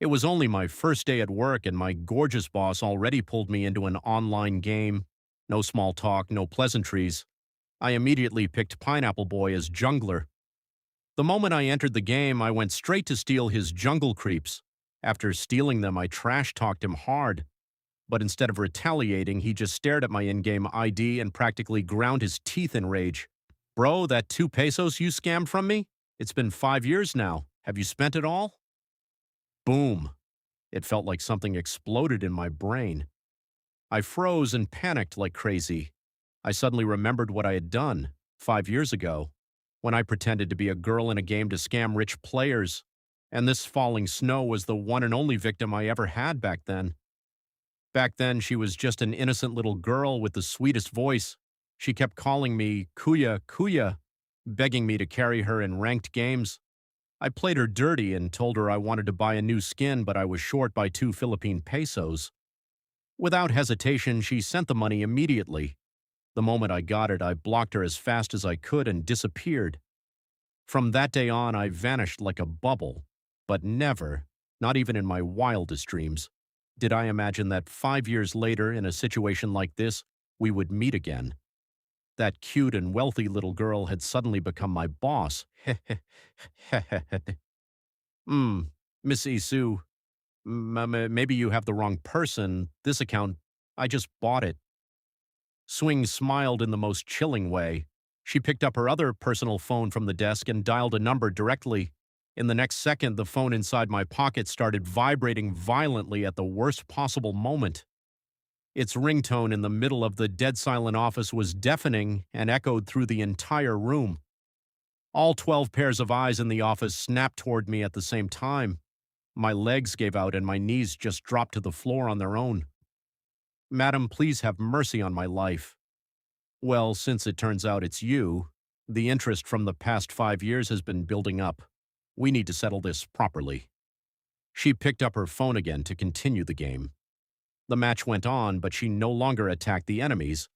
It was only my first day at work, and my gorgeous boss already pulled me into an online game. No small talk, no pleasantries. I immediately picked Pineapple Boy as jungler. The moment I entered the game, I went straight to steal his jungle creeps. After stealing them, I trash-talked him hard. But instead of retaliating, he just stared at my in-game ID and practically ground his teeth in rage. Bro, that 2 pesos you scammed from me? It's been 5 years now. Have you spent it all? Boom. It felt like something exploded in my brain. I froze and panicked like crazy. I suddenly remembered what I had done 5 years ago when I pretended to be a girl in a game to scam rich players, and this falling snow was the one and only victim I ever had back then. Back then, she was just an innocent little girl with the sweetest voice. She kept calling me Kuya Kuya, begging me to carry her in ranked games. I played her dirty and told her I wanted to buy a new skin, but I was short by 2 Philippine pesos. Without hesitation, she sent the money immediately. The moment I got it, I blocked her as fast as I could and disappeared. From that day on, I vanished like a bubble. But never, not even in my wildest dreams, did I imagine that 5 years later, in a situation like this, we would meet again. That cute and wealthy little girl had suddenly become my boss. Hmm, Miss Isu, maybe you have the wrong person. This account, I just bought it. Swing smiled in the most chilling way. She picked up her other personal phone from the desk and dialed a number directly. In the next second, the phone inside my pocket started vibrating violently at the worst possible moment. Its ringtone in the middle of the dead-silent office was deafening and echoed through the entire room. All 12 pairs of eyes in the office snapped toward me at the same time. My legs gave out and my knees just dropped to the floor on their own. Madam, please have mercy on my life. Well, since it turns out it's you, the interest from the past 5 years has been building up. We need to settle this properly. She picked up her phone again to continue the game. The match went on, but she no longer attacked the enemies.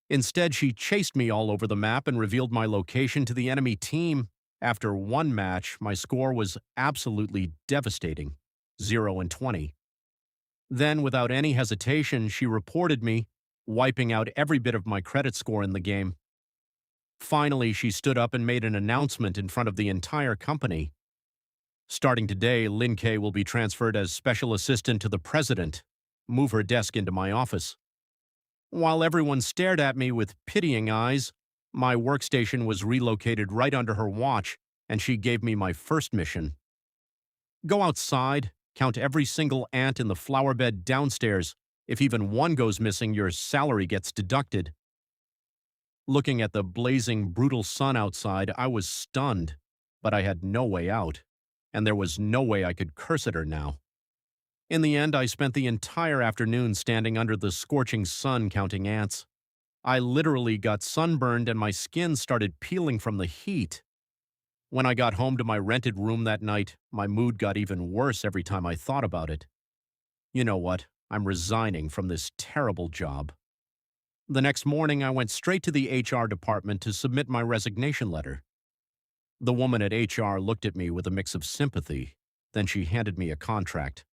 Instead, she chased me all over the map and revealed my location to the enemy team. After one match, my score was absolutely devastating, 0-20. Then, without any hesitation, she reported me, wiping out every bit of my credit score in the game. Finally, she stood up and made an announcement in front of the entire company. Starting today, Lin K will be transferred as special assistant to the president. Move her desk into my office. While everyone stared at me with pitying eyes, my workstation was relocated right under her watch, and she gave me my first mission. Go outside, count every single ant in the flower bed downstairs. If even one goes missing, your salary gets deducted. Looking at the blazing, brutal sun outside, I was stunned, but I had no way out, and there was no way I could curse at her now. In the end, I spent the entire afternoon standing under the scorching sun counting ants. I literally got sunburned and my skin started peeling from the heat. When I got home to my rented room that night, my mood got even worse every time I thought about it. You know what? I'm resigning from this terrible job. The next morning, I went straight to the HR department to submit my resignation letter. The woman at HR looked at me with a mix of sympathy. Then she handed me a contract.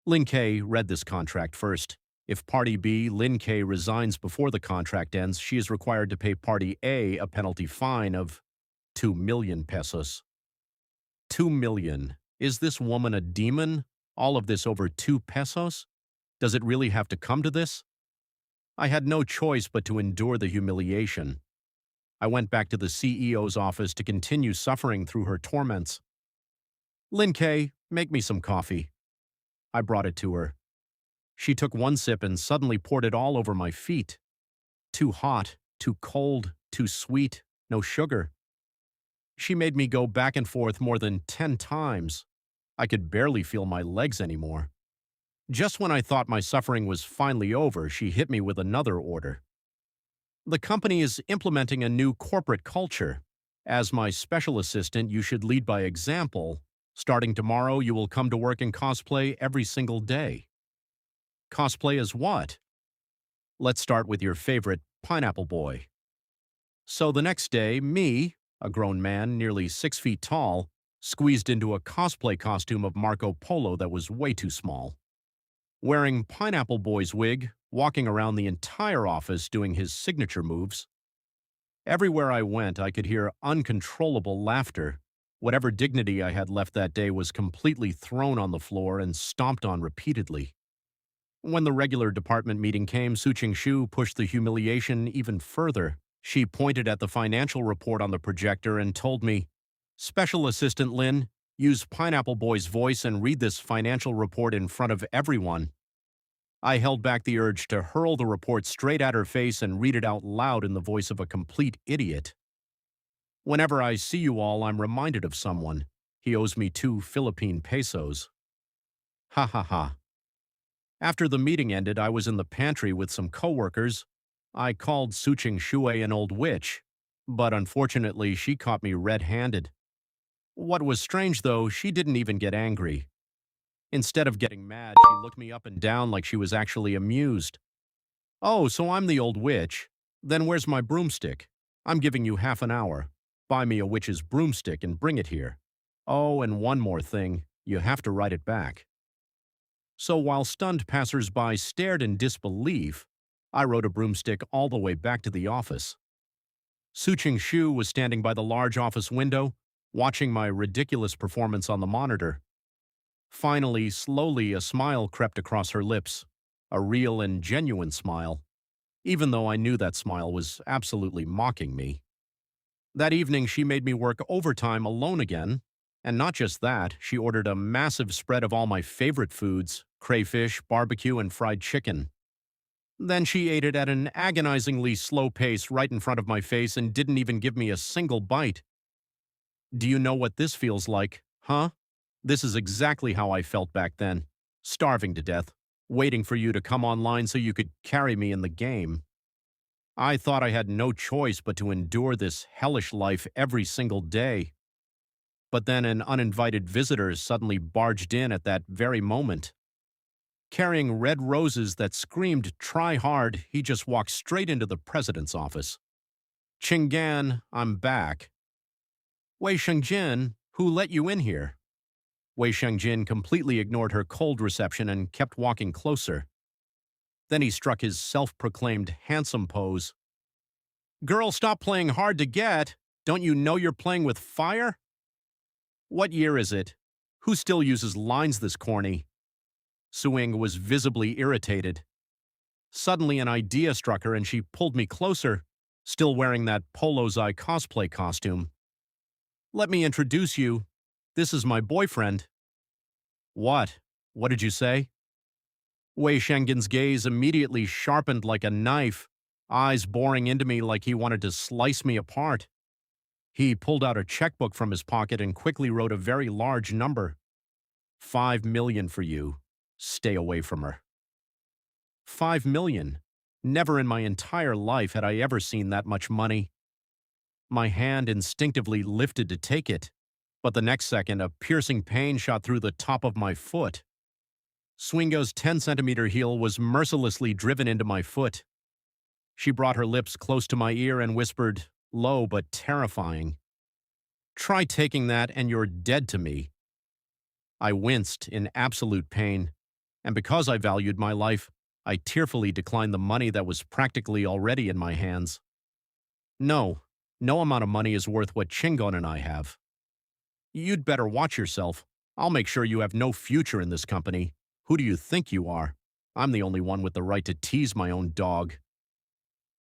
Lin K read this contract first. If Party B, Lin K, resigns before the contract ends, she is required to pay Party A penalty fine of 2 million pesos. 2 million. Is this woman a demon? All of this over 2 pesos? Does it really have to come to this? I had no choice but to endure the humiliation. I went back to the CEO's office to continue suffering through her torments. Lin K, make me some coffee. I brought it to her. She took one sip and suddenly poured it all over my feet. Too hot, too cold, too sweet, no sugar. She made me go back and forth more than 10 times. I could barely feel my legs anymore. Just when I thought my suffering was finally over, she hit me with another order. The company is implementing a new corporate culture. As my special assistant, you should lead by example. Starting tomorrow, you will come to work in cosplay every single day. Cosplay as what? Let's start with your favorite Pineapple Boy. So the next day, me, a grown man nearly 6 feet tall, squeezed into a cosplay costume of Marco Polo that was way too small. Wearing Pineapple Boy's wig, walking around the entire office doing his signature moves. Everywhere I went, I could hear uncontrollable laughter. Whatever dignity I had left that day was completely thrown on the floor and stomped on repeatedly. When the regular department meeting came, Suching Shu pushed the humiliation even further. She pointed at the financial report on the projector and told me, "Special Assistant Lin, use Pineapple Boy's voice and read this financial report in front of everyone." I held back the urge to hurl the report straight at her face and read it out loud in the voice of a complete idiot. "Whenever I see you all, I'm reminded of someone. He owes me 2 Philippine pesos. Ha ha ha." After the meeting ended, I was in the pantry with some coworkers. I called Suching Shui an old witch, but unfortunately she caught me red-handed. What was strange, though, she didn't even get angry. Instead of getting mad, she looked me up and down like she was actually amused. "Oh, so I'm the old witch. Then where's my broomstick? I'm giving you half an hour. Buy me a witch's broomstick and bring it here. Oh, and one more thing, you have to write it back." So while stunned passers-by stared in disbelief, I rode a broomstick all the way back to the office. Suching Shu was standing by the large office window, watching my ridiculous performance on the monitor. Finally, slowly, a smile crept across her lips, a real and genuine smile, even though I knew that smile was absolutely mocking me. That evening, she made me work overtime alone again, and not just that, she ordered a massive spread of all my favorite foods, crayfish, barbecue, and fried chicken. Then she ate it at an agonizingly slow pace right in front of my face and didn't even give me a single bite. Do you know what this feels like, huh? This is exactly how I felt back then, starving to death, waiting for you to come online so you could carry me in the game. I thought I had no choice but to endure this hellish life every single day. But then an uninvited visitor suddenly barged in at that very moment. Carrying red roses that screamed, "Try hard," he just walked straight into the president's office. "Chingan, I'm back." "Wei Shengjin, who let you in here?" Wei Shengjin completely ignored her cold reception and kept walking closer. Then he struck his self-proclaimed handsome pose. "Girl, stop playing hard to get. Don't you know you're playing with fire? What year is it? Who still uses lines this corny?" Suing was visibly irritated. Suddenly an idea struck her and she pulled me closer, still wearing that Polo's Eye cosplay costume. "Let me introduce you. This is my boyfriend." "What? What did you say?" Wei Shengen's gaze immediately sharpened like a knife, eyes boring into me like he wanted to slice me apart. He pulled out a checkbook from his pocket and quickly wrote a very large number. 5 million for you. Stay away from her." 5 million. Never in my entire life had I ever seen that much money. My hand instinctively lifted to take it, but the next second a piercing pain shot through the top of my foot. Swingo's 10-centimeter heel was mercilessly driven into my foot. She brought her lips close to my ear and whispered, low but terrifying, "Try taking that and you're dead to me." I winced in absolute pain, and because I valued my life, I tearfully declined the money that was practically already in my hands. No, no amount of money is worth what Chingon and I have. "You'd better watch yourself. I'll make sure you have no future in this company. Who do you think you are? I'm the only one with the right to tease my own dog."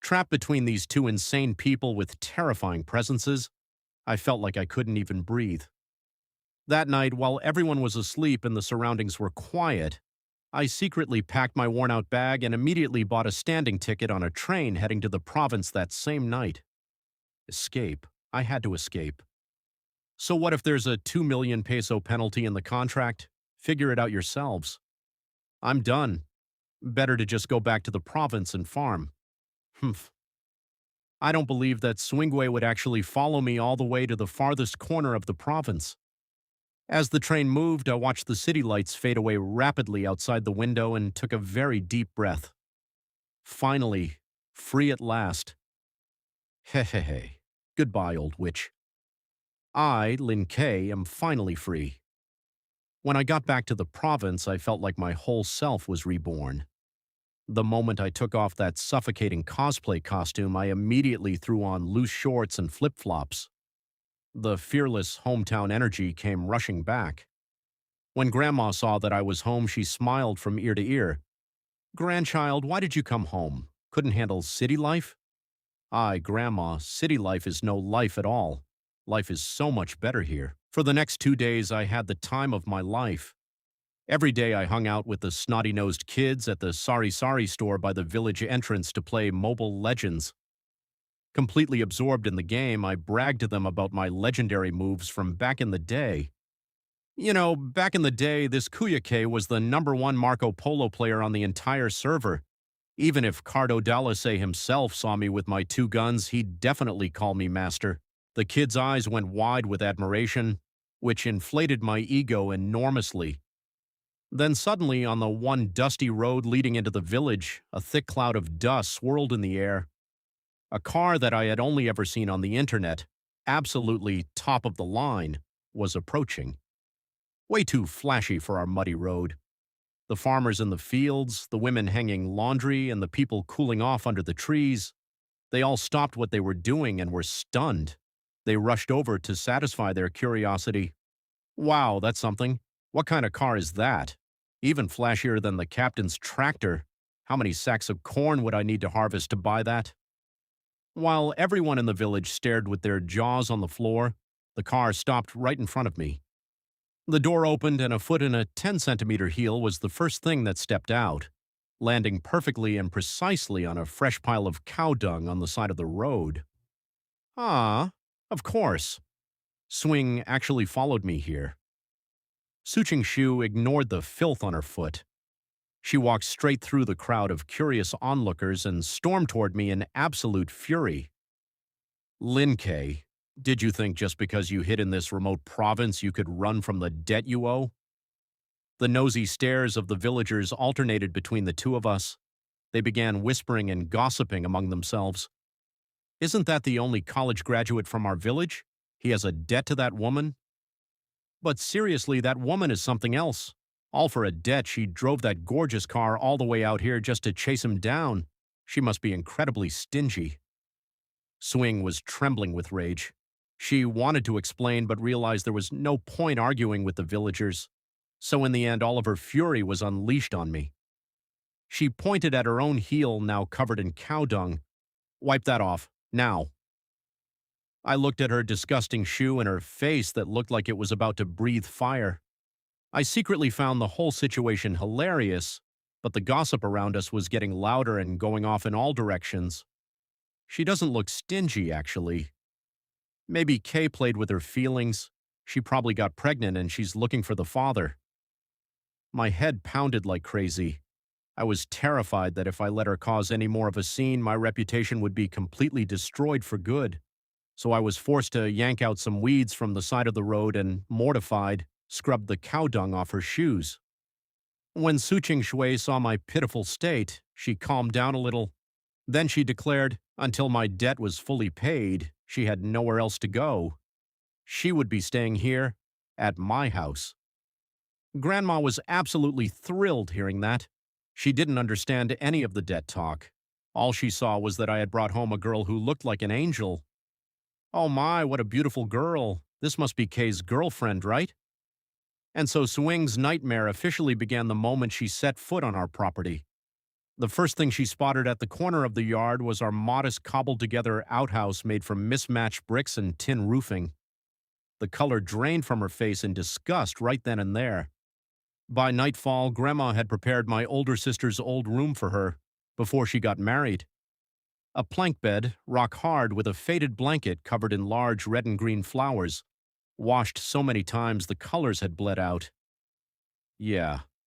Trapped between these two insane people with terrifying presences, I felt like I couldn't even breathe. That night, while everyone was asleep and the surroundings were quiet, I secretly packed my worn-out bag and immediately bought a standing ticket on a train heading to the province that same night. Escape. I had to escape. So what if there's a 2 million peso penalty in the contract? Figure it out yourselves. I'm done. Better to just go back to the province and farm. Humph. I don't believe that Swingway would actually follow me all the way to the farthest corner of the province. As the train moved, I watched the city lights fade away rapidly outside the window and took a very deep breath. Finally, free at last. Hehehe. Goodbye, old witch. I, Lin K, am finally free. When I got back to the province, I felt like my whole self was reborn. The moment I took off that suffocating cosplay costume, I immediately threw on loose shorts and flip-flops. The fearless hometown energy came rushing back. When Grandma saw that I was home, she smiled from ear to ear. "Grandchild, why did you come home? Couldn't handle city life?" "Aye, Grandma, city life is no life at all. Life is so much better here." For the next 2 days, I had the time of my life. Every day I hung out with the snotty-nosed kids at the Sari Sari store by the village entrance to play Mobile Legends. Completely absorbed in the game, I bragged to them about my legendary moves from back in the day. You know, back in the day, this Kuyake was the #1 Marco Polo player on the entire server. Even if Cardo Dalase himself saw me with my 2 guns, he'd definitely call me master. The kid's eyes went wide with admiration, which inflated my ego enormously. Then suddenly, on the one dusty road leading into the village, a thick cloud of dust swirled in the air. A car that I had only ever seen on the internet, absolutely top of the line, was approaching. Way too flashy for our muddy road. The farmers in the fields, the women hanging laundry, and the people cooling off under the trees, they all stopped what they were doing and were stunned. They rushed over to satisfy their curiosity. "Wow, that's something. What kind of car is that? Even flashier than the captain's tractor. How many sacks of corn would I need to harvest to buy that?" While everyone in the village stared with their jaws on the floor, the car stopped right in front of me. The door opened and a foot in a 10-centimeter heel was the first thing that stepped out, landing perfectly and precisely on a fresh pile of cow dung on the side of the road. Ah, of course. Swing actually followed me here. Suching Shu ignored the filth on her foot. She walked straight through the crowd of curious onlookers and stormed toward me in absolute fury. "Lin K, did you think just because you hid in this remote province you could run from the debt you owe?" The nosy stares of the villagers alternated between the two of us. They began whispering and gossiping among themselves. "Isn't that the only college graduate from our village? He has a debt to that woman." "But seriously, that woman is something else. All for a debt, she drove that gorgeous car all the way out here just to chase him down. She must be incredibly stingy." Swing was trembling with rage. She wanted to explain but realized there was no point arguing with the villagers. So in the end, all of her fury was unleashed on me. She pointed at her own heel, now covered in cow dung. "Wipe that off, now." I looked at her disgusting shoe and her face that looked like it was about to breathe fire. I secretly found the whole situation hilarious, but the gossip around us was getting louder and going off in all directions. She doesn't look stingy, actually. Maybe Kay played with her feelings. She probably got pregnant and she's looking for the father. My head pounded like crazy. I was terrified that if I let her cause any more of a scene, my reputation would be completely destroyed for good. So I was forced to yank out some weeds from the side of the road and, mortified, scrubbed the cow dung off her shoes. When Suching Shui saw my pitiful state, she calmed down a little. Then she declared, until my debt was fully paid, she had nowhere else to go. She would be staying here, at my house. Grandma was absolutely thrilled hearing that. She didn't understand any of the debt talk. All she saw was that I had brought home a girl who looked like an angel. "Oh my, what a beautiful girl. This must be Kay's girlfriend, right?" And so Swing's nightmare officially began the moment she set foot on our property. The first thing she spotted at the corner of the yard was our modest cobbled-together outhouse made from mismatched bricks and tin roofing. The color drained from her face in disgust right then and there. By nightfall, Grandma had prepared my older sister's old room for her before she got married. A plank bed, rock hard with a faded blanket covered in large red and green flowers, washed so many times the colors had bled out. Yeah,